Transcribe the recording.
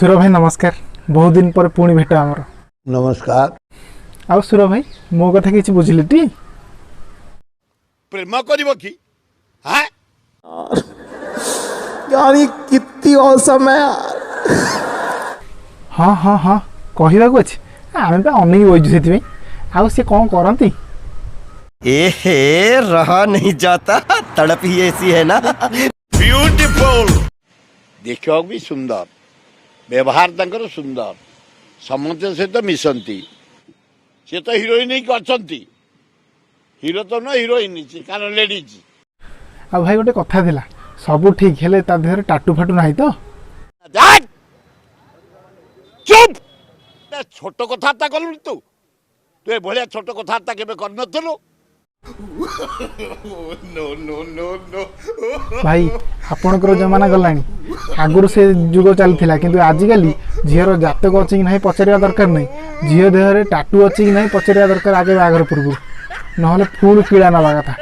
सुर भाई नमस्कार। बहुत दिन पर पुणी भेट आमर। नमस्कार। आउ सुर भाई मो कथा किसी बुझिले टी प्रेम करिव कि हाँ यार ये कितनी औसम है यार। हाँ हाँ हाँ कहवाक अच्छे आम अनेक बजु से आउ सी कौन करती एहे रहा नहीं जाता, तड़प ही ऐसी है ना। ब्यूटीफुल देखा भी सुंदर व्यवहार तंकर सुंदर समस्त सहित मिशंती सी तो हिरोइन अच्छा हिरो तो न हिरोइन कारण लेडीज आ भाई गोटे कथा थिला सब ठीक हेले ता देहरे टाटू फाटू नाही तो चुप छोट कथबार्ता कलु तू तू भाया छोट कथबार्ता केबे कर नथलो नो नो नो नो भाई आपणकर जमाना गलानी आगुर से जुग चलता किंतु आजिकल झीर जातक अच्छी कि ना पचार दरकार नहीं झील देहरे टाटू अच्छी कि ना पचार दरकार आगे बागर पूर्व ना फुल पीड़ा नवा कथा।